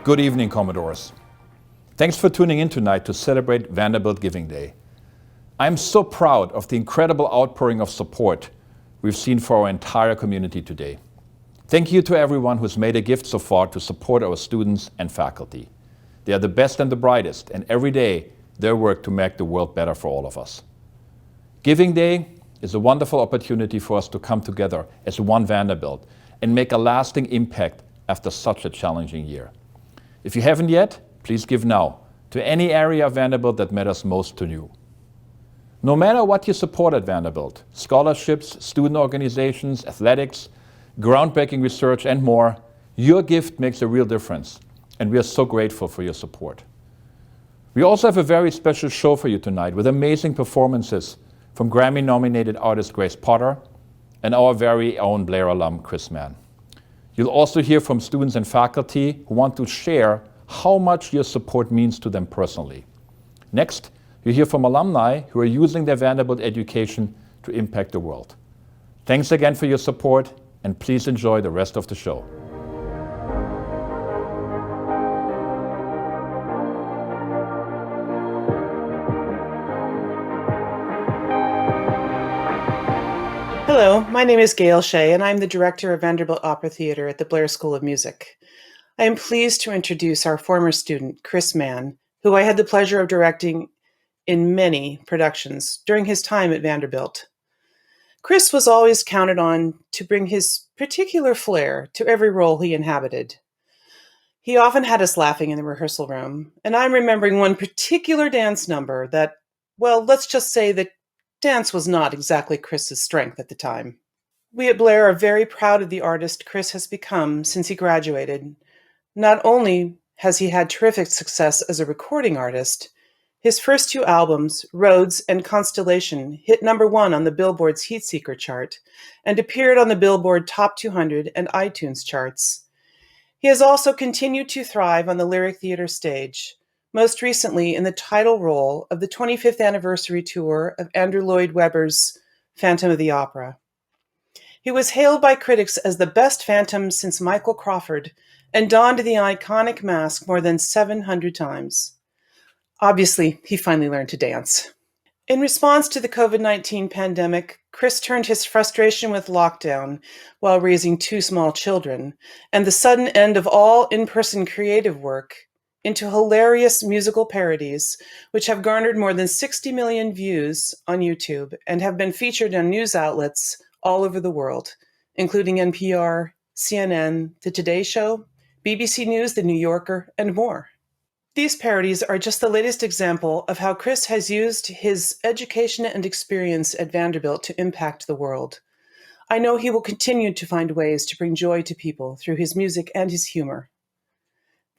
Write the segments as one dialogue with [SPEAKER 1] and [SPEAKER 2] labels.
[SPEAKER 1] Good evening, Commodores. Thanks for tuning in tonight to celebrate Vanderbilt Giving Day. I'm so proud of the incredible outpouring of support we've seen for our entire community today. Thank you to everyone who's made a gift so far to support our students and faculty. They are the best and the brightest, and every day they work to make the world better for all of us. Giving Day is a wonderful opportunity for us to come together as one Vanderbilt and make a lasting impact after such a challenging year. If you haven't yet, please give now to any area of Vanderbilt that matters most to you. No matter what you support at Vanderbilt, scholarships, student organizations, athletics, groundbreaking research, and more, your gift makes a real difference, and we are so grateful for your support. We also have a very special show for you tonight with amazing performances from Grammy-nominated artist Grace Potter and our very own Blair alum, Chris Mann. You'll also hear from students and faculty who want to share how much your support means to them personally. Next, you'll hear from alumni who are using their Vanderbilt education to impact the world. Thanks again for your support, and please enjoy the rest of the show.
[SPEAKER 2] Hello, my name is Gail Shea, and I'm the director of Vanderbilt Opera Theater at the Blair School of Music. I am pleased to introduce our former student, Chris Mann, who I had the pleasure of directing in many productions during his time at Vanderbilt. Chris was always counted on to bring his particular flair to every role he inhabited. He often had us laughing in the rehearsal room, and I'm remembering one particular dance number that, well, let's just say that dance was not exactly Chris's strength at the time. We at Blair are very proud of the artist Chris has become since he graduated. Not only has he had terrific success as a recording artist, his first two albums, Rhodes and Constellation, hit #1 on the Billboard's Heatseeker chart and appeared on the Billboard Top 200 and iTunes charts. He has also continued to thrive on the lyric theater stage, most recently in the title role of the 25th anniversary tour of Andrew Lloyd Webber's Phantom of the Opera. He was hailed by critics as the best Phantom since Michael Crawford and donned the iconic mask more than 700 times. Obviously, he finally learned to dance. In response to the COVID-19 pandemic, Chris turned his frustration with lockdown while raising 2 small children and the sudden end of all in-person creative work into hilarious musical parodies, which have garnered more than 60 million views on YouTube and have been featured on news outlets all over the world, including NPR, CNN, The Today Show, BBC News, The New Yorker, and more. These parodies are just the latest example of how Chris has used his education and experience at Vanderbilt to impact the world. I know he will continue to find ways to bring joy to people through his music and his humor.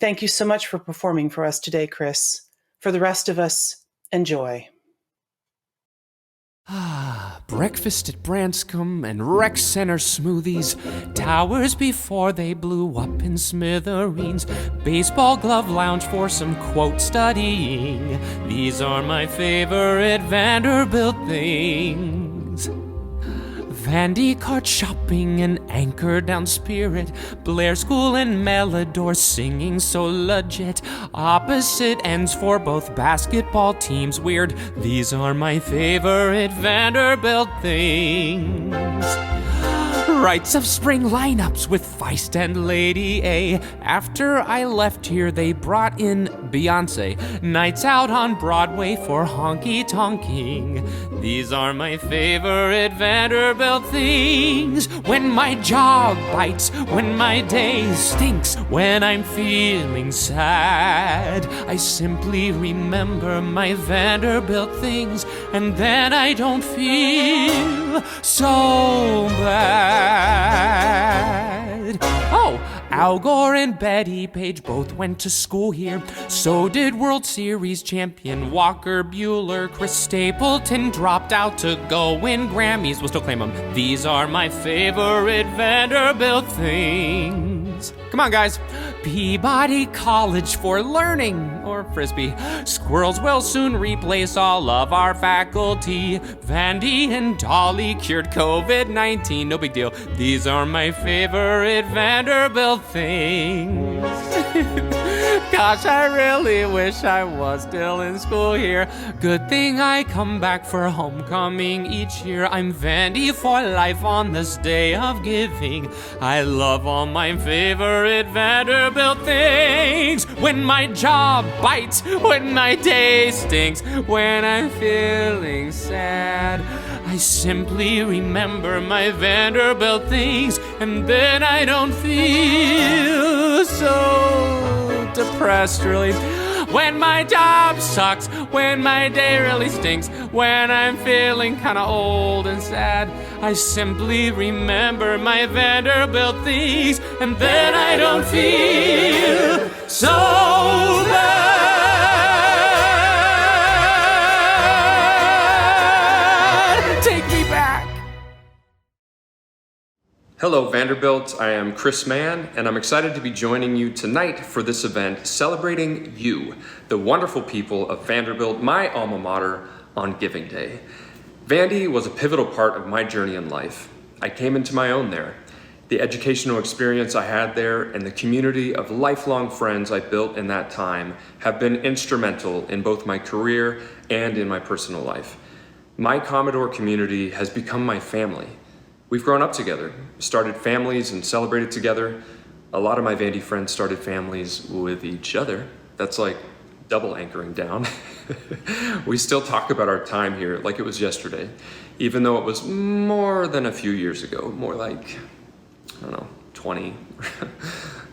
[SPEAKER 2] Thank you so much for performing for us today, Chris. For the rest of us, enjoy.
[SPEAKER 3] Breakfast at Branscombe and rec center smoothies, towers before they blew up in smithereens, baseball glove lounge for some quote studying. These are my favorite Vanderbilt things. Vandy cart shopping and anchor down Spirit, Blair School and Melodor singing so legit, opposite ends for both basketball teams weird. These are my favorite Vanderbilt things. Rites of spring lineups with Feist and Lady A. After I left here, they brought in Beyonce. Nights out on Broadway for honky-tonking. These are my favorite Vanderbilt things. When my jaw bites, when my day stinks, when I'm feeling sad, I simply remember my Vanderbilt things, and then I don't feel so bad. Oh, Al Gore and Betty Page both went to school here. So did World Series champion Walker Buehler. Chris Stapleton dropped out to go win Grammys. We'll still claim them. These are my favorite Vanderbilt things. Come on, guys. Peabody College for learning, or Frisbee. Squirrels will soon replace all of our faculty. Vandy and Dolly cured COVID-19, no big deal. These are my favorite Vanderbilt things. Gosh, I really wish I was still in school here. Good thing I come back for homecoming each year. I'm Vandy for life on this day of giving. I love all my favorite Vanderbilt things. When my job bites, when my day stinks, when I'm feeling sad, I simply remember my Vanderbilt things, and then I don't feel so depressed, really. When my job sucks, when my day really stinks, when I'm feeling kinda old and sad, I simply remember my Vanderbilt things, and then I don't feel so bad. Take me back.
[SPEAKER 4] Hello Vanderbilt, I am Chris Mann, and I'm excited to be joining you tonight for this event celebrating you, the wonderful people of Vanderbilt, my alma mater, on Giving Day. Vandy was a pivotal part of my journey in life. I came into my own there. The educational experience I had there and the community of lifelong friends I built in that time have been instrumental in both my career and in my personal life. My Commodore community has become my family. We've grown up together, started families and celebrated together. A lot of my Vandy friends started families with each other. That's like double anchoring down. We still talk about our time here like it was yesterday, even though it was more than a few years ago, more like, I don't know, 20,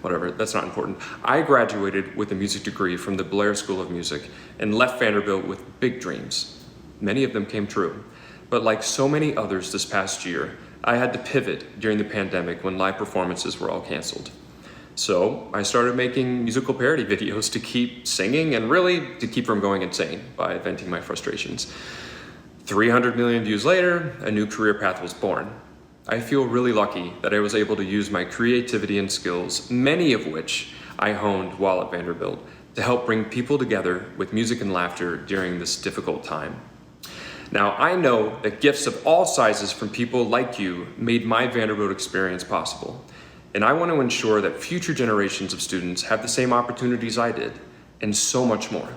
[SPEAKER 4] whatever, that's not important. I graduated with a music degree from the Blair School of Music and left Vanderbilt with big dreams. Many of them came true, but like so many others this past year, I had to pivot during the pandemic when live performances were all canceled. So I started making musical parody videos to keep singing and really to keep from going insane by venting my frustrations. 300 million views later, a new career path was born. I feel really lucky that I was able to use my creativity and skills, many of which I honed while at Vanderbilt, to help bring people together with music and laughter during this difficult time. Now, I know that gifts of all sizes from people like you made my Vanderbilt experience possible, and I want to ensure that future generations of students have the same opportunities I did, and so much more.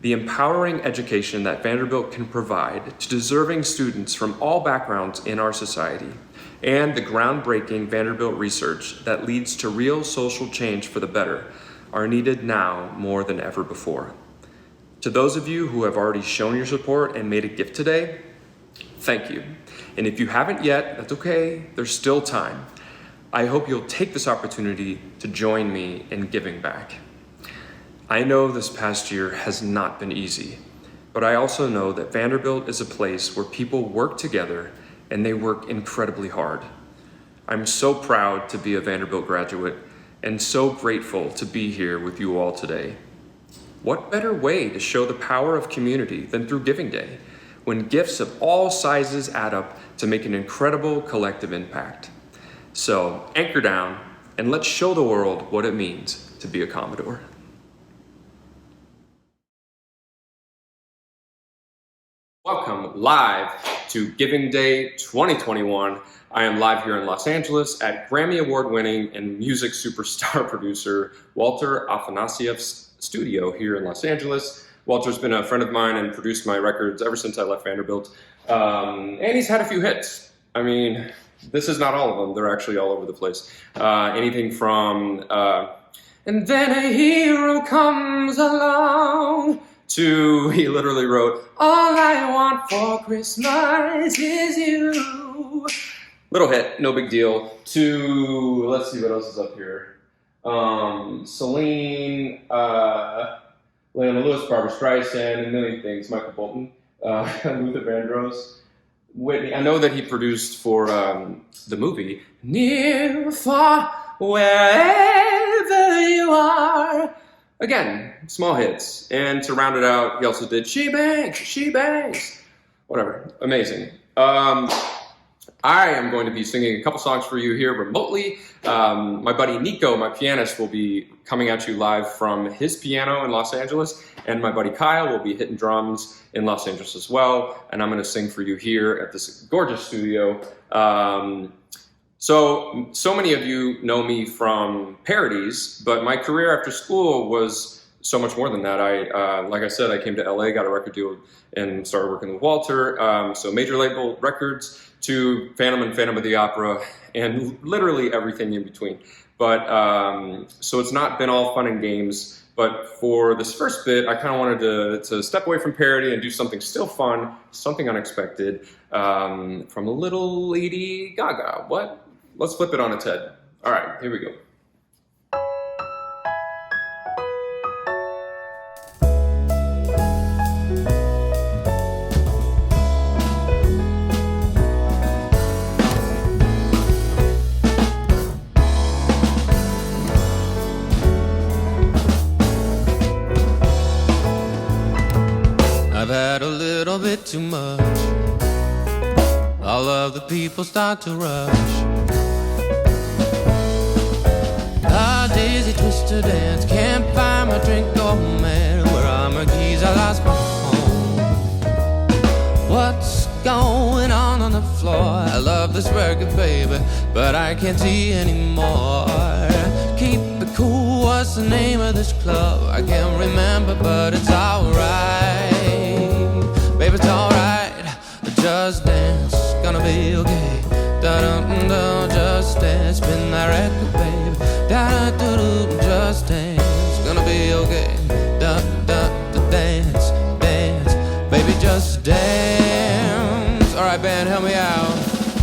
[SPEAKER 4] The empowering education that Vanderbilt can provide to deserving students from all backgrounds in our society, and the groundbreaking Vanderbilt research that leads to real social change for the better, are needed now more than ever before. To those of you who have already shown your support and made a gift today, thank you. And if you haven't yet, that's okay, there's still time. I hope you'll take this opportunity to join me in giving back. I know this past year has not been easy, but I also know that Vanderbilt is a place where people work together and they work incredibly hard. I'm so proud to be a Vanderbilt graduate and so grateful to be here with you all today. What better way to show the power of community than through Giving Day, when gifts of all sizes add up to make an incredible collective impact? So anchor down and let's show the world what it means to be a Commodore. Welcome live to Giving Day 2021. I am live here in Los Angeles at Grammy Award-winning and music superstar producer Walter Afanasiev's studio here in Los Angeles. Walter's been a friend of mine and produced my records ever since I left Vanderbilt. And he's had a few hits. I mean, this is not all of them. They're actually all over the place. Anything from, and then a hero comes along, to, he literally wrote, all I want for Christmas is you. Little hit, no big deal. To, let's see what else is up here. Celine, Lionel Lewis, Barbra Streisand, a million things, Michael Bolton, Luther Vandross, Whitney. I know that he produced for the movie Near, Far, Wherever You Are. Again, small hits. And to round it out, he also did She Bangs. Whatever, amazing. I am going to be singing a couple songs for you here remotely. My buddy Nico, my pianist, will be coming at you live from his piano in Los Angeles, and my buddy Kyle will be hitting drums in Los Angeles as well, and I'm going to sing for you here at this gorgeous studio. So many of you know me from parodies, but my career after school was so much more than that. Like I said, I came to LA, got a record deal, and started working with Walter. So major label records to Phantom and Phantom of the Opera, and literally everything in between. But so it's not been all fun and games. But for this first bit, I kind of wanted to step away from parody and do something still fun, something unexpected, from a little Lady Gaga. What? Let's flip it on its head. All right, here we go.
[SPEAKER 3] I've had a little bit too much. All of the people start to rush. A daisy twister dance, can't find my drink, oh man. Where are my keys? I lost my home. What's going on the floor? I love this record, baby, but I can't see anymore. Keep it cool, what's the name of this club? I can't remember, but it's alright. Baby, it's alright. Just dance, gonna be okay. Da-dum-dum, just dance, spin that record, baby. Da-da-doo-doo, just dance, gonna be okay. Da-da-da, dance, dance, baby, just dance. Alright, band, help me out.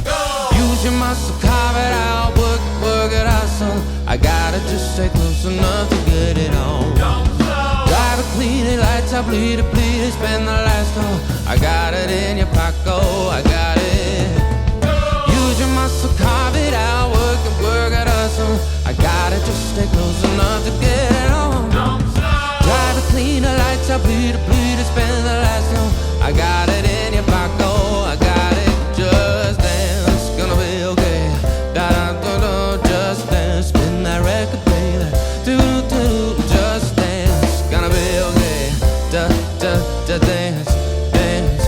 [SPEAKER 3] Go! Use your muscle, carve it out, work it out, son. I gotta just stay close enough to get it on. Drive it, clean it, lights up, bleed it, spend the last call. I got it in your pocket, I got it. Use your muscle, carve it out, work it out, son. I gotta just stay close enough to get it on. Drive it, clean it, lights up, bleed it, spend the last call. I got it in your pocket, I got it, just dance, gonna be okay. Da-da-da-da, just dance, spin that record, baby. Do-do-do, just dance, gonna be okay. Da-da-da, dance, dance,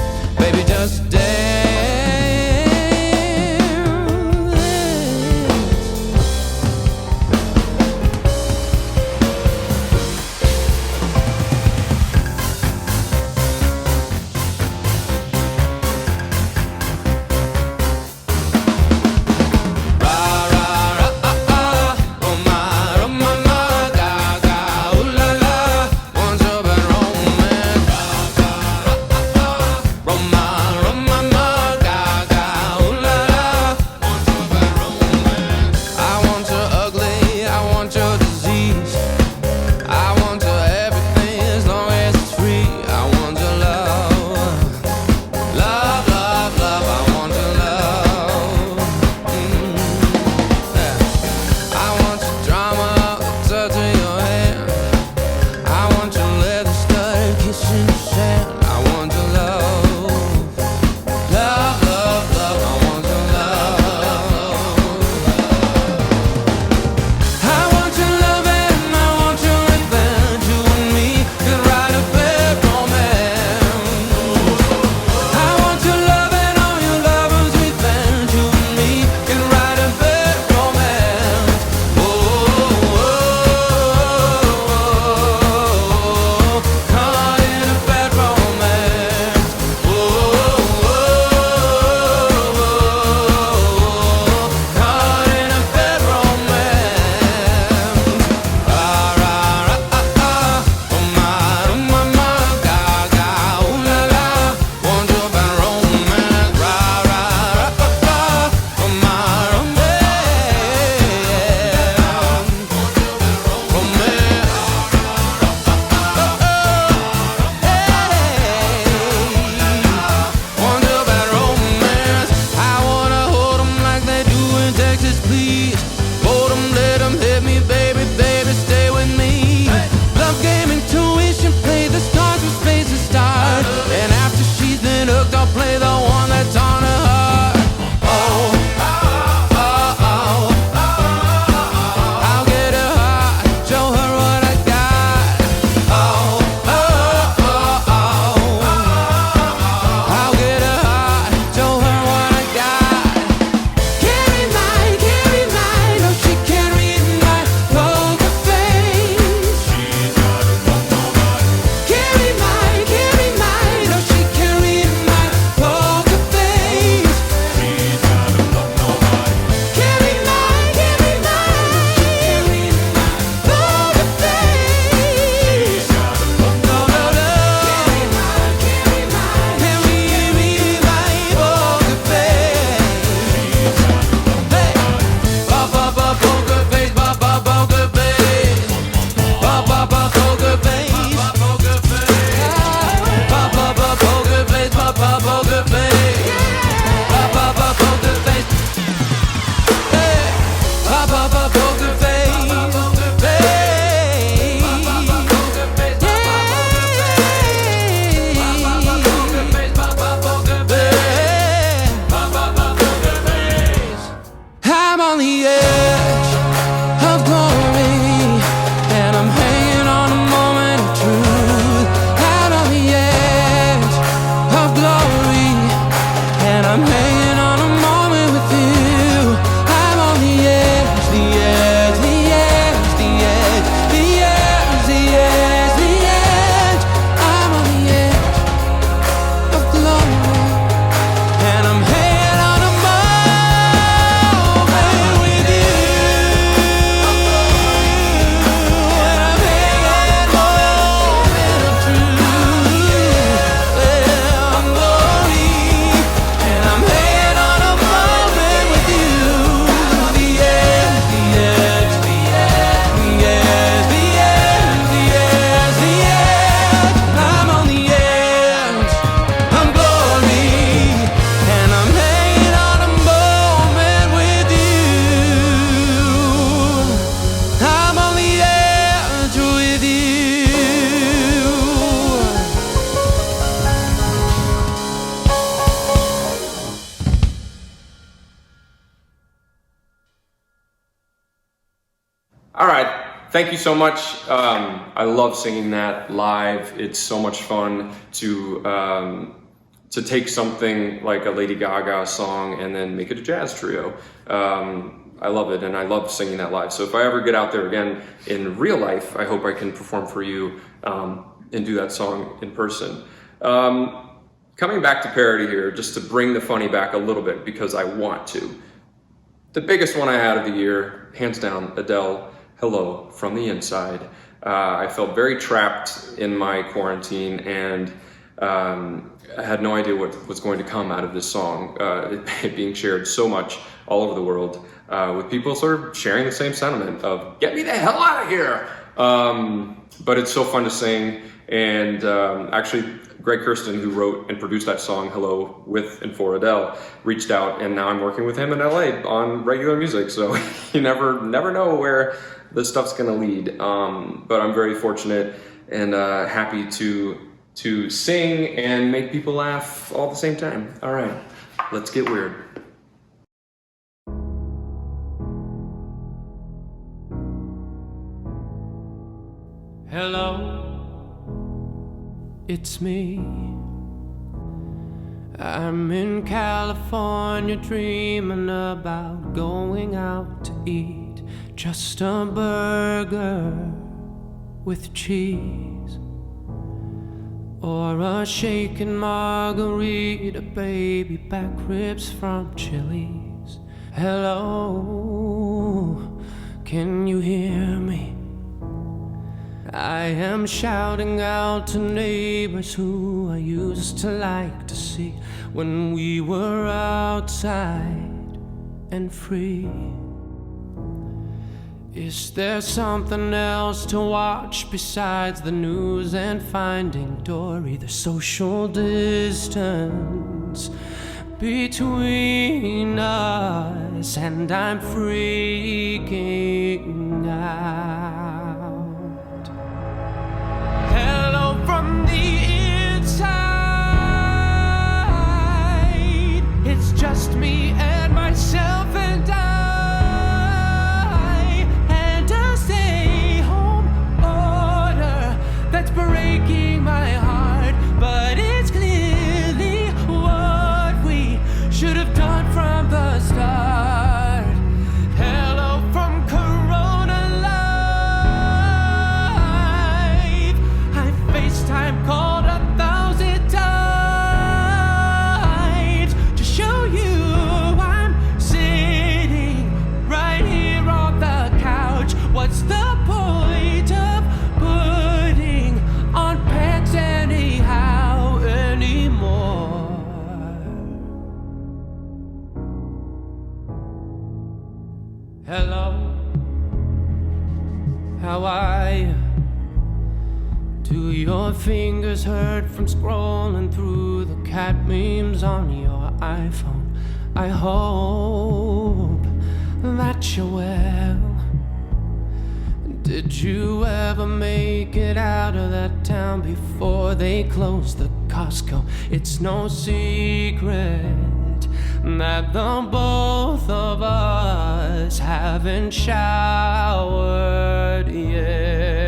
[SPEAKER 4] All right. Thank you so much. I love singing that live. It's so much fun to take something like a Lady Gaga song and then make it a jazz trio. I love it, and I love singing that live. So if I ever get out there again in real life, I hope I can perform for you and do that song in person. Coming back to parody here, just to bring the funny back a little bit because I want to. The biggest one I had of the year, hands down, Adele, Hello from the Inside. I felt very trapped in my quarantine, and I had no idea what was going to come out of this song. It being shared so much all over the world with people sort of sharing the same sentiment of get me the hell out of here. But it's so fun to sing, and actually Greg Kirsten, who wrote and produced that song Hello with and for Adele, reached out, and now I'm working with him in LA on regular music, so you never know where this stuff's gonna lead. But I'm very fortunate and happy to sing and make people laugh all at the same time. All right, let's get weird.
[SPEAKER 3] Hello, it's me. I'm in California dreaming about going out to eat. Just a burger with cheese, or a shaken margarita, baby back ribs from Chili's. Hello, can you hear me? I am shouting out to neighbors who I used to like to see when we were outside and free. Is there something else to watch besides the news and Finding Dory? The social distance between us, and I'm freaking out. Hello from the inside. It's just me and myself and I. That's breaking my heart, but it's clearly what we should have done from the start. Hello from Corona Live. I FaceTime called 1,000 times to show you I'm sitting right here on the couch. What's the point of putting on pants anyhow anymore? Hello, how are you? Do your fingers hurt from scrolling through the cat memes on your iPhone? I hope that you're well. Did you ever make it out of that town before they closed the Costco? It's no secret that the both of us haven't showered yet.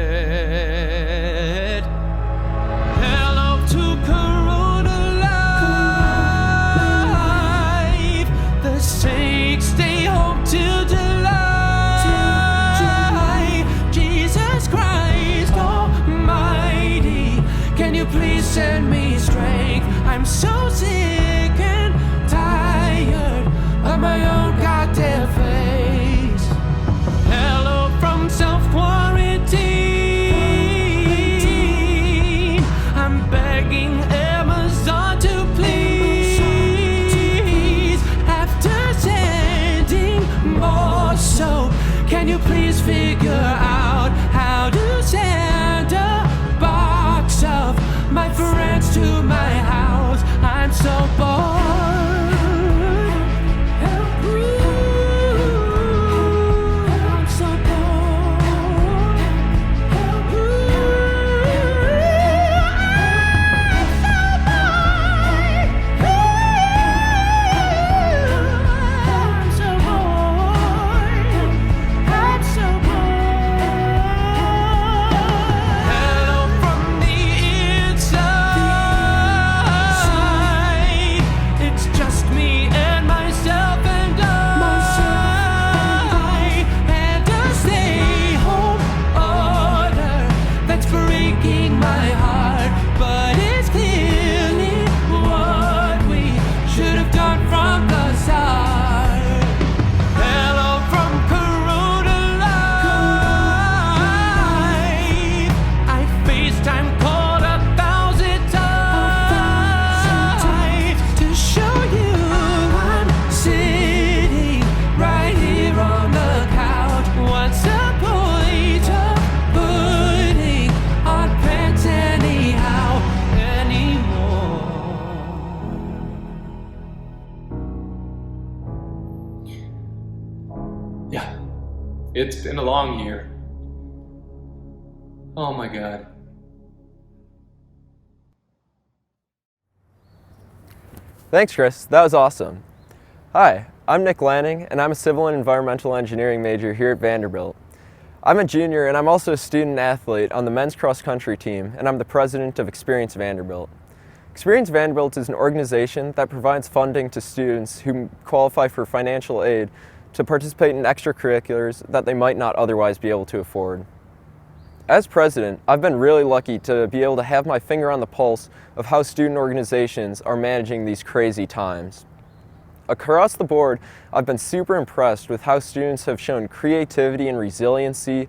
[SPEAKER 3] Hello to Corona Life. The sakes stay home till July. Christ Almighty, can you please send me strength? I'm so sick and tired of my own goddamn face. Hello from self-quarantine. I'm begging Amazon to please, after sending more soap, can you please figure out how to send a box of my friends to my house? I'm so bored. Help me. I'm so bored. Help me. I'm so bored. I'm so bored.
[SPEAKER 4] It's been a long year. Oh my God.
[SPEAKER 5] Thanks, Chris. That was awesome. Hi, I'm Nick Lanning, and I'm a civil and environmental engineering major here at Vanderbilt. I'm a junior, and I'm also a student athlete on the men's cross-country team, and I'm the president of Experience Vanderbilt. Experience Vanderbilt is an organization that provides funding to students who qualify for financial aid to participate in extracurriculars that they might not otherwise be able to afford. As president, I've been really lucky to be able to have my finger on the pulse of how student organizations are managing these crazy times. Across the board, I've been super impressed with how students have shown creativity and resiliency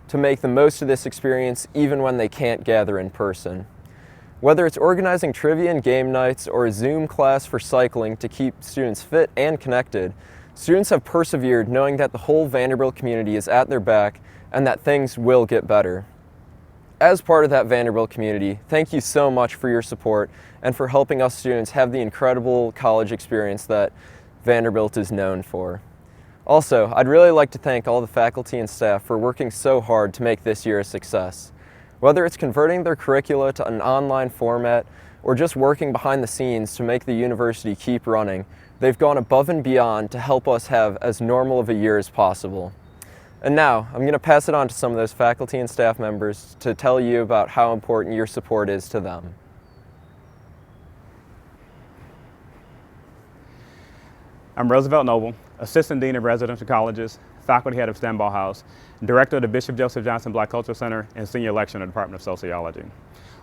[SPEAKER 5] to make the most of this experience even when they can't gather in person. Whether it's organizing trivia and game nights or a Zoom class for cycling to keep students fit and connected, students have persevered knowing that the whole Vanderbilt community is at their back and that things will get better. As part of that Vanderbilt community, thank you so much for your support and for helping us students have the incredible college experience that Vanderbilt is known for. Also, I'd really like to thank all the faculty and staff for working so hard to make this year a success. Whether it's converting their curricula to an online format or just working behind the scenes to make the university keep running, they've gone above and beyond to help us have as normal of a year as possible. And now, I'm going to pass it on to some of those faculty and staff members to tell you about how important your support is to them.
[SPEAKER 6] I'm Roosevelt Noble, Assistant Dean of Residential Colleges, Faculty Head of Stanball House, Director of the Bishop Joseph Johnson Black Cultural Center, and Senior Lecturer in the Department of Sociology.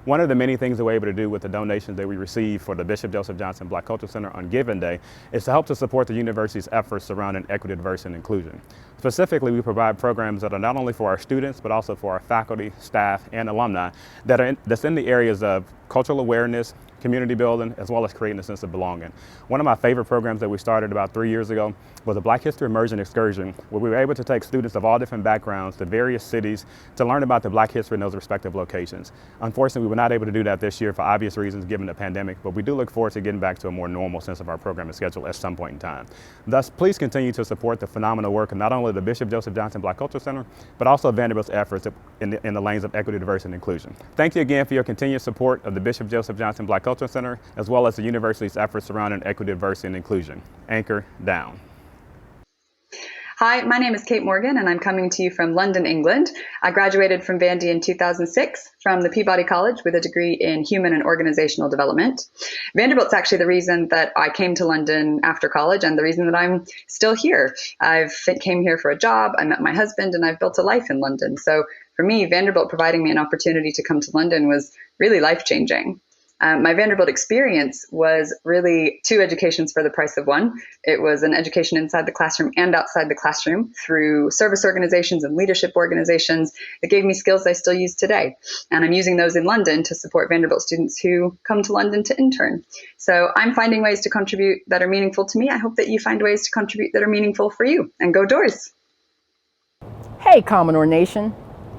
[SPEAKER 6] One of the many things that we're able to do with the donations that we receive for the Bishop Joseph Johnson Black Cultural Center on Giving Day is to help to support the university's efforts surrounding equity, diversity, and inclusion. Specifically, we provide programs that are not only for our students, but also for our faculty, staff, and alumni that's in the areas of cultural awareness, community building, as well as creating a sense of belonging. One of my favorite programs that we started about 3 years ago was a Black History Immersion Excursion, where we were able to take students of all different backgrounds to various cities to learn about the Black history in those respective locations. Unfortunately, we were not able to do that this year for obvious reasons given the pandemic, but we do look forward to getting back to a more normal sense of our programming schedule at some point in time. Thus, please continue to support the phenomenal work of not only the Bishop Joseph Johnson Black Cultural Center, but also Vanderbilt's efforts in the lanes of equity, diversity, and inclusion. Thank you again for your continued support of the Bishop Joseph Johnson Black Cultural Center, as well as the university's efforts surrounding equity, diversity, and inclusion. Anchor down.
[SPEAKER 7] Hi, my name is Kate Morgan, and I'm coming to you from London, England. I graduated from Vandy in 2006 from the Peabody College with a degree in human and organizational development. Vanderbilt's actually the reason that I came to London after college and the reason that I'm still here. I came here for a job, I met my husband, and I've built a life in London. So for me, Vanderbilt providing me an opportunity to come to London was really life-changing. My Vanderbilt experience was really 2 educations for the price of 1. It was an education inside the classroom and outside the classroom through service organizations and leadership organizations that gave me skills I still use today. And I'm using those in London to support Vanderbilt students who come to London to intern. So I'm finding ways to contribute that are meaningful to me. I hope that you find ways to contribute that are meaningful for you. And go Doors!
[SPEAKER 8] Hey, Commodore Nation!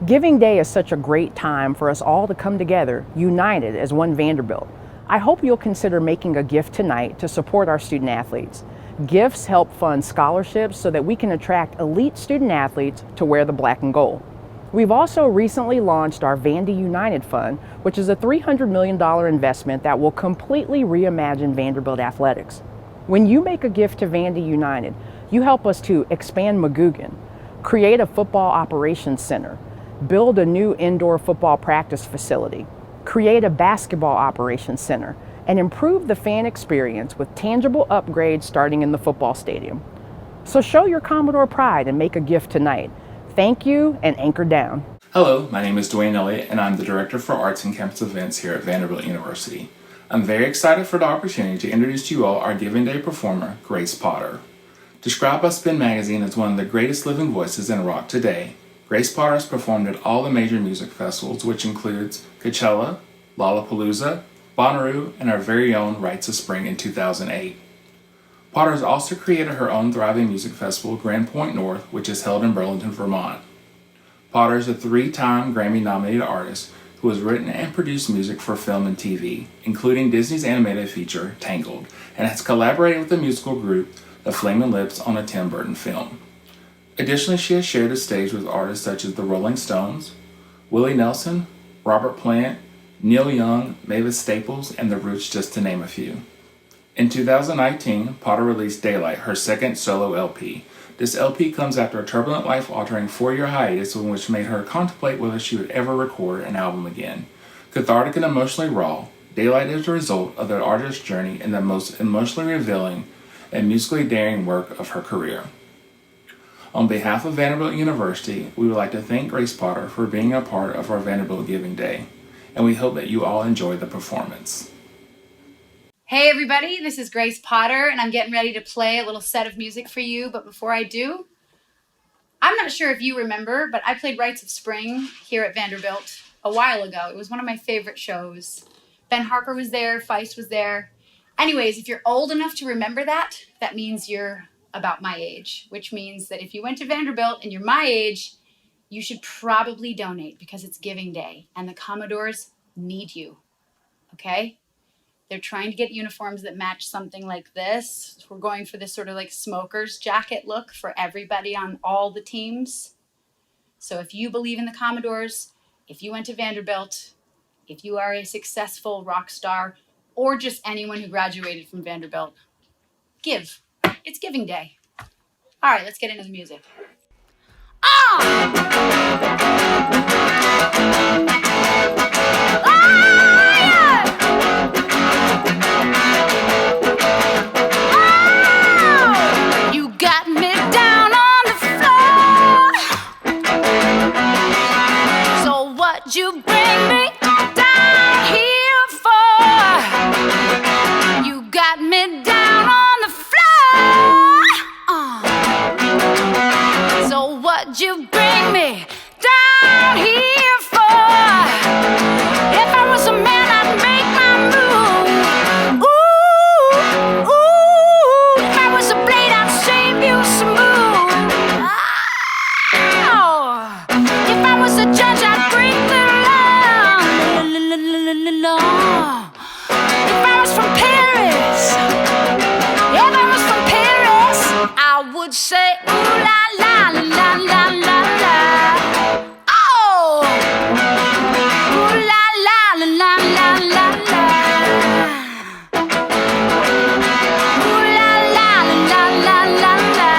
[SPEAKER 8] Giving Day is such a great time for us all to come together, united as one Vanderbilt. I hope you'll consider making a gift tonight to support our student athletes. Gifts help fund scholarships so that we can attract elite student athletes to wear the black and gold. We've also recently launched our Vandy United Fund, which is a $300 million investment that will completely reimagine Vanderbilt athletics. When you make a gift to Vandy United, you help us to expand McGugin, create a football operations center, build a new indoor football practice facility, create a basketball operations center, and improve the fan experience with tangible upgrades starting in the football stadium. So show your Commodore pride and make a gift tonight. Thank you, and anchor down.
[SPEAKER 9] Hello, my name is Dwayne Elliott, and I'm the Director for Arts and Campus Events here at Vanderbilt University. I'm very excited for the opportunity to introduce to you all our Giving Day performer, Grace Potter. Described by Spin Magazine as one of the greatest living voices in rock today, Grace Potter has performed at all the major music festivals, which includes Coachella, Lollapalooza, Bonnaroo, and our very own Rites of Spring in 2008. Potter has also created her own thriving music festival, Grand Point North, which is held in Burlington, Vermont. Potter is a 3-time Grammy-nominated artist who has written and produced music for film and TV, including Disney's animated feature, Tangled, and has collaborated with the musical group The Flaming Lips on a Tim Burton film. Additionally, she has shared the stage with artists such as the Rolling Stones, Willie Nelson, Robert Plant, Neil Young, Mavis Staples, and The Roots, just to name a few. In 2019, Potter released Daylight, her second solo LP. This LP comes after a turbulent, life-altering 4-year hiatus in which made her contemplate whether she would ever record an album again. Cathartic and emotionally raw, Daylight is the result of the artist's journey and the most emotionally revealing and musically daring work of her career. On behalf of Vanderbilt University, we would like to thank Grace Potter for being a part of our Vanderbilt Giving Day, and we hope that you all enjoy the performance.
[SPEAKER 10] Hey everybody, this is Grace Potter, and I'm getting ready to play a little set of music for you, but before I do, I'm not sure if you remember, but I played Rites of Spring here at Vanderbilt a while ago. It was one of my favorite shows. Ben Harper was there, Feist was there. Anyways, if you're old enough to remember that, that means you're about my age, which means that if you went to Vanderbilt and you're my age, you should probably donate because it's Giving Day, and the Commodores need you, okay? They're trying to get uniforms that match something like this. We're going for this sort of like smoker's jacket look for everybody on all the teams. So if you believe in the Commodores, if you went to Vanderbilt, if you are a successful rock star, or just anyone who graduated from Vanderbilt, give. It's Giving Day. All right, let's get into the music. You got me down on the floor. So what you bring me down here for? You got me down on the floor. So what you bring me down here for? If I was a man, I'd make my move. Ooh, ooh. If I was a blade, I'd shave you smooth. Oh. If I was a judge, I'd break the law. If I was from Paris, if I was from Paris, I would say ooh la la la la la la. Oh, ooh la la la la la la la. Ooh la la la la la la.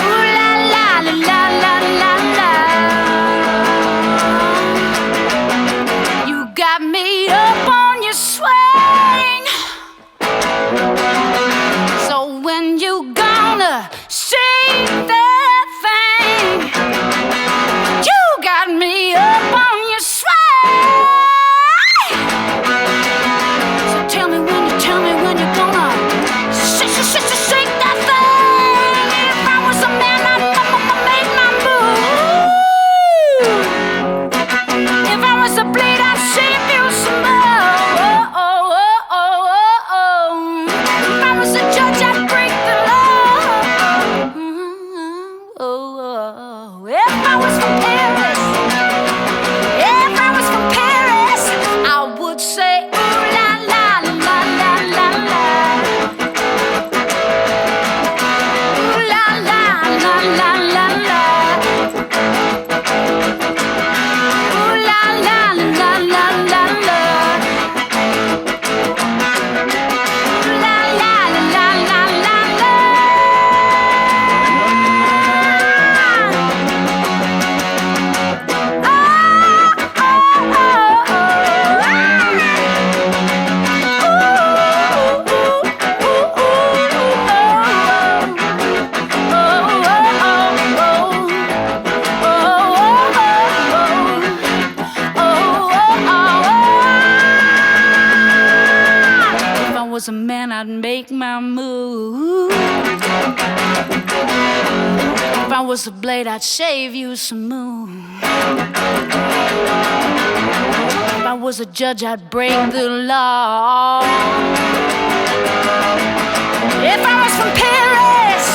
[SPEAKER 10] Ooh la la la la la la. You got me up on your swing. So when you gonna shake that thing? You got me up on your swing. So tell me when you're gonna shake that thing. If I was a man, I'd make my move. If I was a blade, I'd shave you some more. If I was a judge, I'd break the law. If I was from Paris, if I was from Paris, I would say ooh la la la la la la. Ooh la la la la la la. Ooh la la la la la la. Ooh la la la la la la. If I was a man, I'd make my move. If I was a blade, I'd shave you smooth. If I was a judge, I'd break the law. If I was from Paris,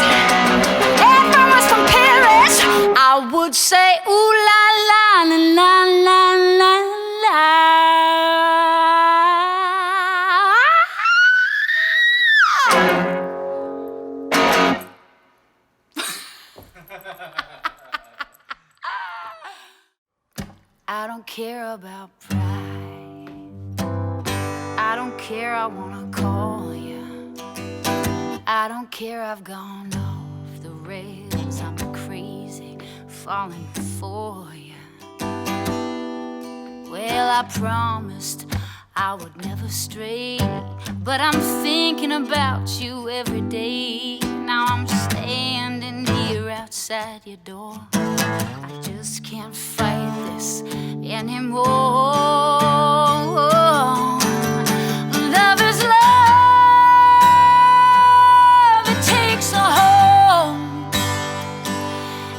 [SPEAKER 10] if I was from Paris, I would say ooh la la la la la la.
[SPEAKER 11] about pride. I don't care, I wanna call you. I don't care, I've gone off the rails. I'm crazy, falling for you. Well, I promised I would never stray, but I'm thinking about you every day. Now I'm standing here outside your door. I just can't fight this anymore. Love is love, it takes a hold.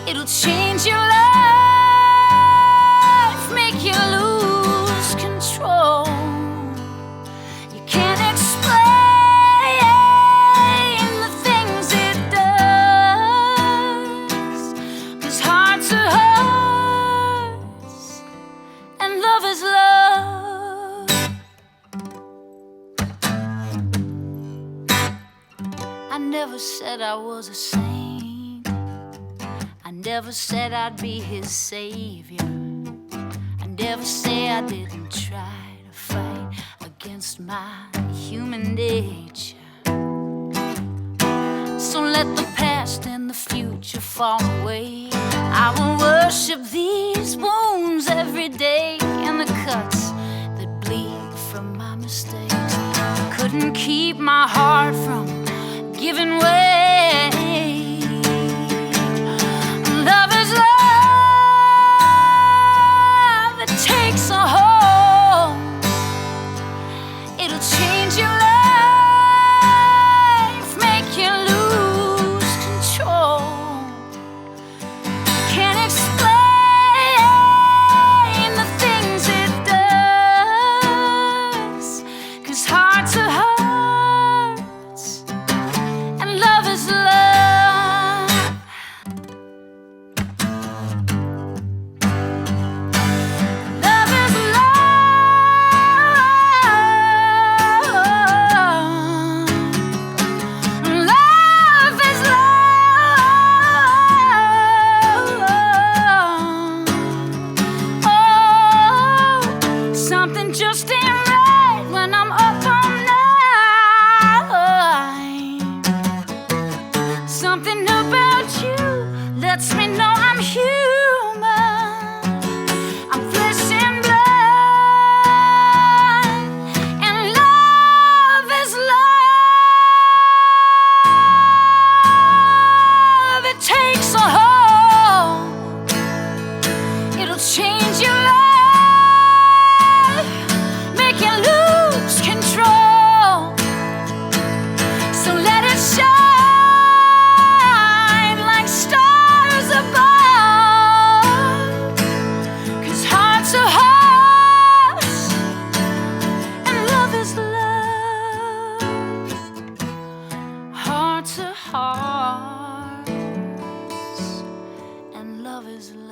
[SPEAKER 11] It'll change your life, make you lose control. You can't explain the things it does, 'cause hearts are hearts and love is love. I never said I was a saint. I never said I'd be his savior. I never said I didn't try to fight against my human nature. So let the past and the future fall away. I will worship these wounds every day, and the cuts that bleed from my mistakes. I couldn't keep my heart from giving way. Love is love, it takes a hold. It'll change your life, make you lose control. Can't explain the things it does, 'cause hearts are hearts and love is love. Love is love. Love is love. Oh, something just ain't right when I'm up all night. Something about you lets me know I'm human. I'm flesh and blood, and love is love. It takes a hold. It'll change your life, make you lose control. So let it shine like stars above, 'cause hearts are hearts and love is love. Hearts are hearts and love is love.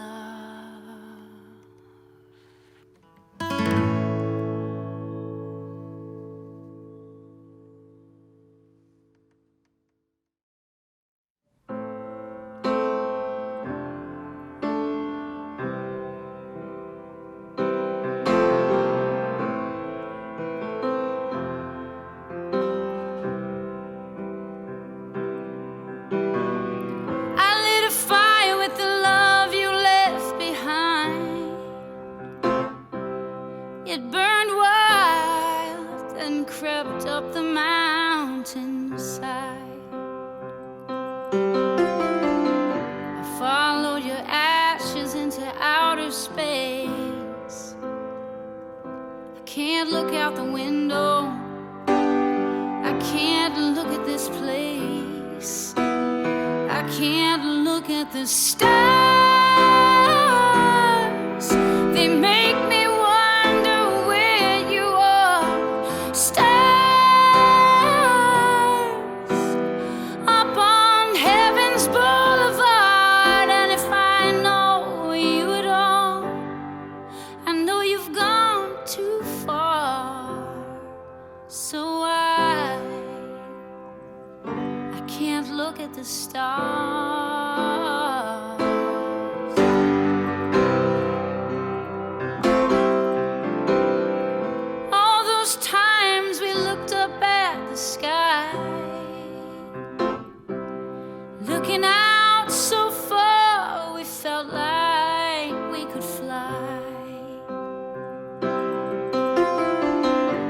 [SPEAKER 11] I lit a fire with the love you left behind. It burned wild and crept up the mountainside. I followed your ashes into outer space. I can't look out the window. I can't look at this place. I can't look at the stars. They make me wonder where you are. Stars up on heaven's boulevard. And if I know you at all, I know you've gone too far. So I can't look at the stars. times we looked up at the sky, looking out so far we felt like we could fly.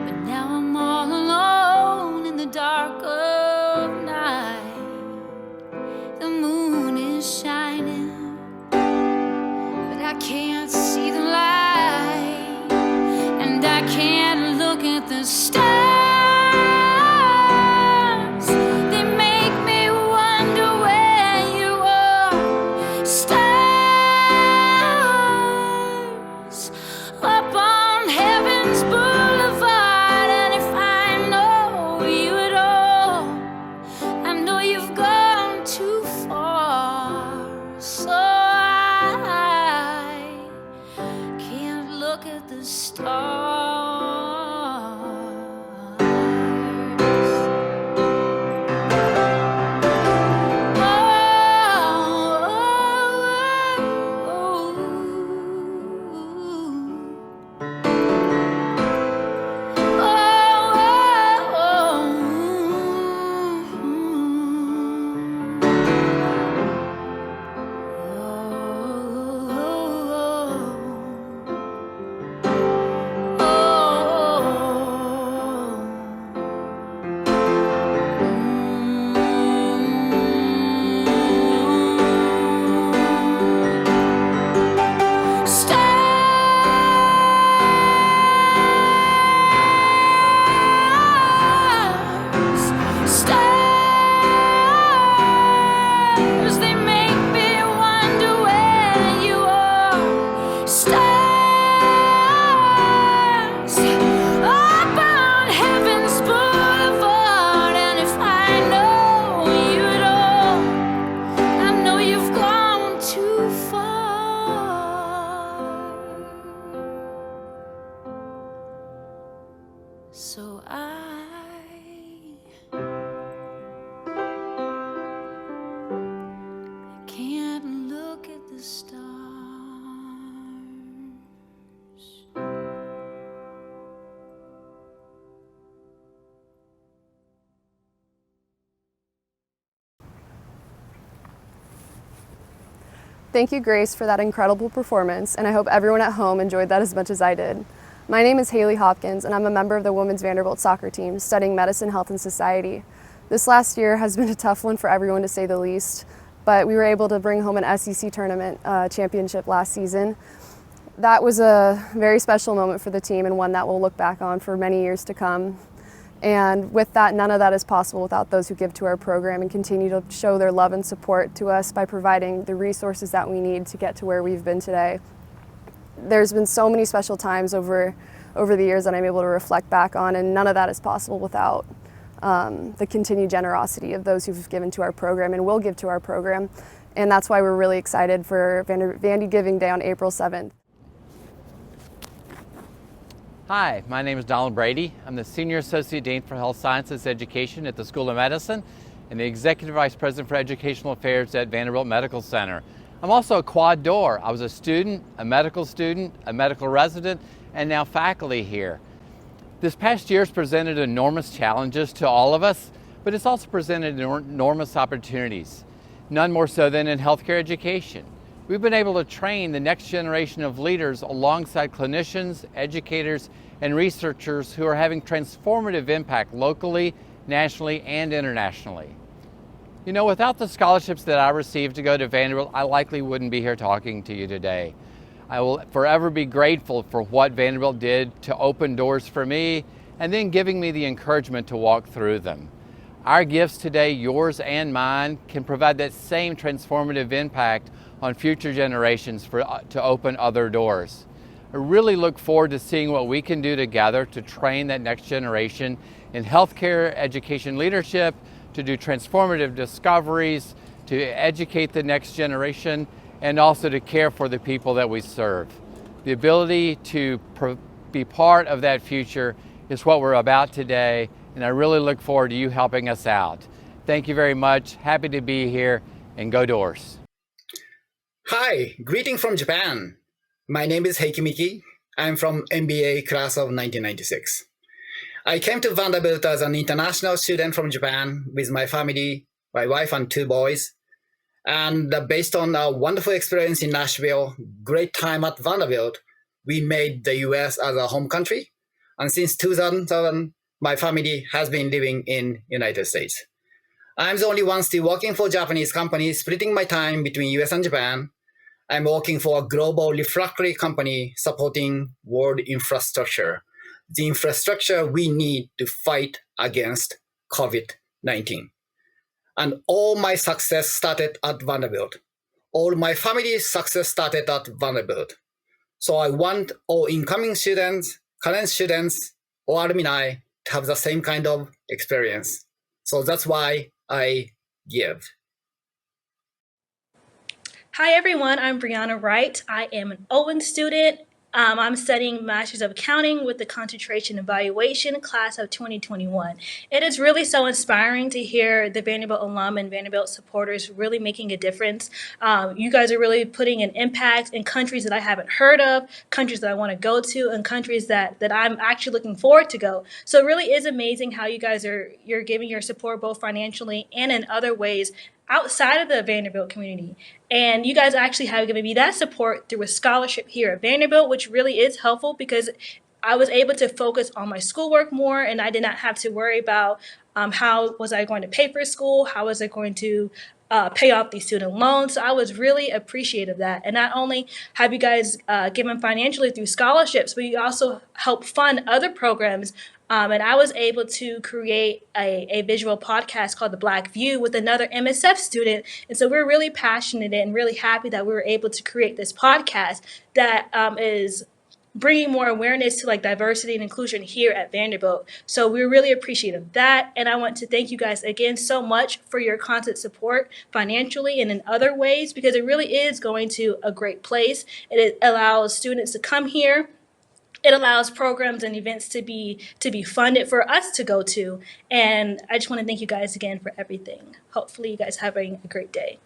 [SPEAKER 11] But now I'm all alone in the dark of night. The moon is shining, but I can't see the light, and I can't look at the stars. They make me wonder where you are. Stars up on heaven's boulevard, and if I know you at all, I know you've gone too far. So I can't look at the stars. Stars, they make me wonder where you are. Stars up on heaven's boulevard, and if I know you at all, I know you've gone too far. So I can't look at the stars.
[SPEAKER 12] Thank you, Grace, for that incredible performance, and I hope everyone at home enjoyed that as much as I did. My name is Haley Hopkins, and I'm a member of the Women's Vanderbilt soccer team studying medicine, health, and society. This last year has been a tough one for everyone, to say the least, but we were able to bring home an SEC tournament championship last season. That was a very special moment for the team, and one that we'll look back on for many years to come. And with that, none of that is possible without those who give to our program and continue to show their love and support to us by providing the resources that we need to get to where we've been today. There's been so many special times over the years that I'm able to reflect back on, and none of that is possible without the continued generosity of those who've given to our program and will give to our program. And that's why we're really excited for Vandy Giving Day on April 7th.
[SPEAKER 13] Hi, my name is Donald Brady. I'm the Senior Associate Dean for Health Sciences Education at the School of Medicine and the Executive Vice President for Educational Affairs at Vanderbilt Medical Center. I'm also a quad door. I was a student, a medical resident, and now faculty here. This past year has presented enormous challenges to all of us, but it's also presented enormous opportunities, none more so than in healthcare education. We've been able to train the next generation of leaders alongside clinicians, educators, and researchers who are having transformative impact locally, nationally, and internationally. You know, without the scholarships that I received to go to Vanderbilt, I likely wouldn't be here talking to you today. I will forever be grateful for what Vanderbilt did to open doors for me and then giving me the encouragement to walk through them. Our gifts today, yours and mine, can provide that same transformative impact on future generations to open other doors. I really look forward to seeing what we can do together to train that next generation in healthcare education leadership, to do transformative discoveries, to educate the next generation, and also to care for the people that we serve. The ability to be part of that future is what we're about today, and I really look forward to you helping us out. Thank you very much. Happy to be here, and go Doors.
[SPEAKER 14] Hi, greeting from Japan. My name is Heiki Miki. I'm from MBA class of 1996. I came to Vanderbilt as an international student from Japan with my family, my wife and 2 boys. And based on a wonderful experience in Nashville, great time at Vanderbilt, we made the US as a home country. And since 2007, my family has been living in United States. I'm the only one still working for Japanese companies, splitting my time between US and Japan. I'm working for a global refractory company supporting world infrastructure, the infrastructure we need to fight against COVID-19. And all my success started at Vanderbilt. All my family's success started at Vanderbilt. So I want all incoming students, current students, or alumni to have the same kind of experience. So that's why I give.
[SPEAKER 15] Hi everyone, I'm Brianna Wright. I am an Owen student. I'm studying Masters of Accounting with the concentration in Valuation, class of 2021. It is really so inspiring to hear the Vanderbilt alum and Vanderbilt supporters really making a difference. You guys are really putting an impact in countries that I haven't heard of, countries that I want to go to, and countries that I'm actually looking forward to go. So it really is amazing how you guys you're giving your support both financially and in other ways outside of the Vanderbilt community. And you guys actually have given me that support through a scholarship here at Vanderbilt, which really is helpful because I was able to focus on my schoolwork more and I did not have to worry about how was I going to pay for school, how was I going to pay off these student loans. So I was really appreciative of that. And not only have you guys given financially through scholarships, but you also help fund other programs. And I was able to create a visual podcast called The Black View with another MSF student. And so we're really passionate and really happy that we were able to create this podcast that is bringing more awareness to like diversity and inclusion here at Vanderbilt. So we're really appreciative of that. And I want to thank you guys again so much for your constant support financially and in other ways, because it really is going to a great place. It allows students to come here. It allows programs and events to be funded for us to go to. And I just want to thank you guys again for everything. Hopefully you guys are having a great day.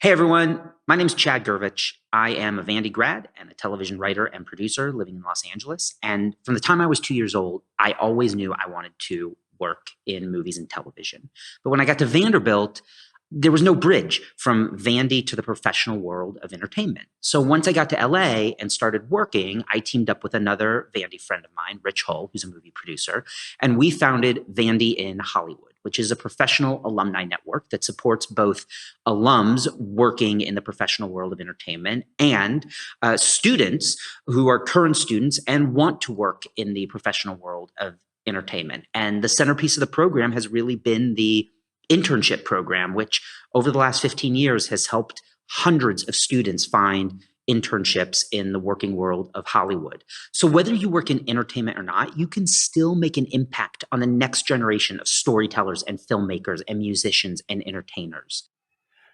[SPEAKER 16] Hey everyone, my name is Chad Gervich. I am a Vandy grad and a television writer and producer living in Los Angeles. And from the time I was 2 years old, I always knew I wanted to work in movies and television. But when I got to Vanderbilt, there was no bridge from Vandy to the professional world of entertainment. So once I got to LA and started working, I teamed up with another Vandy friend of mine, Rich Hull, who's a movie producer, and we founded Vandy in Hollywood, which is a professional alumni network that supports both alums working in the professional world of entertainment and students who are current students and want to work in the professional world of entertainment. And the centerpiece of the program has really been the internship program, which over the last 15 years has helped hundreds of students find internships in the working world of Hollywood. So whether you work in entertainment or not, you can still make an impact on the next generation of storytellers and filmmakers and musicians and entertainers.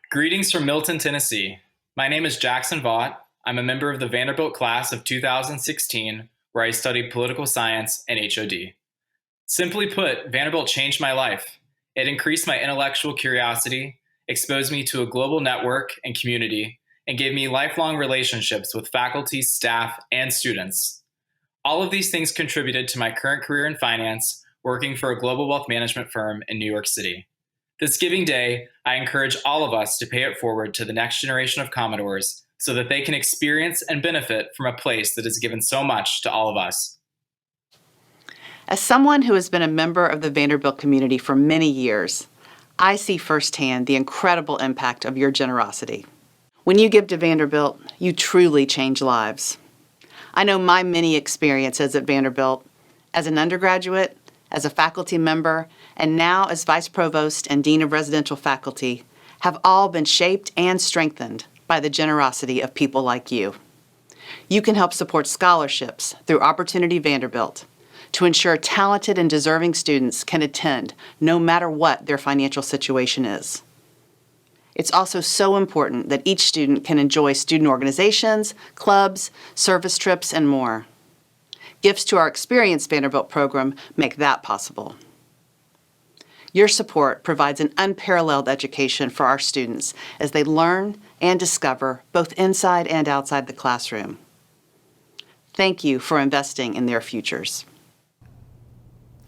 [SPEAKER 17] Greetings from Milton, Tennessee. My name is Jackson Vaught. I'm a member of the Vanderbilt class of 2016, where I studied political science and HOD. Simply put, Vanderbilt changed my life. It increased my intellectual curiosity, exposed me to a global network and community, and gave me lifelong relationships with faculty, staff, and students. All of these things contributed to my current career in finance, working for a global wealth management firm in New York City. This Giving Day, I encourage all of us to pay it forward to the next generation of Commodores so that they can experience and benefit from a place that has given so much to all of us.
[SPEAKER 18] As someone who has been a member of the Vanderbilt community for many years, I see firsthand the incredible impact of your generosity. When you give to Vanderbilt, you truly change lives. I know my many experiences at Vanderbilt, as an undergraduate, as a faculty member, and now as Vice Provost and Dean of Residential Faculty, have all been shaped and strengthened by the generosity of people like you. You can help support scholarships through Opportunity Vanderbilt, to ensure talented and deserving students can attend no matter what their financial situation is. It's also so important that each student can enjoy student organizations, clubs, service trips, and more. Gifts to our Experience Vanderbilt program make that possible. Your support provides an unparalleled education for our students as they learn and discover both inside and outside the classroom. Thank you for investing in their futures.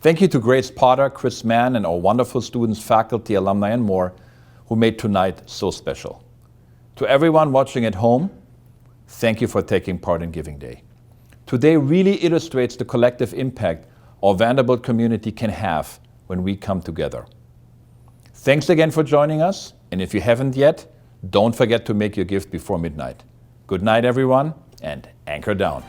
[SPEAKER 1] Thank you to Grace Potter, Chris Mann, and our wonderful students, faculty, alumni, and more who made tonight so special. To everyone watching at home, thank you for taking part in Giving Day. Today really illustrates the collective impact our Vanderbilt community can have when we come together. Thanks again for joining us, and if you haven't yet, don't forget to make your gift before midnight. Good night, everyone, and anchor down.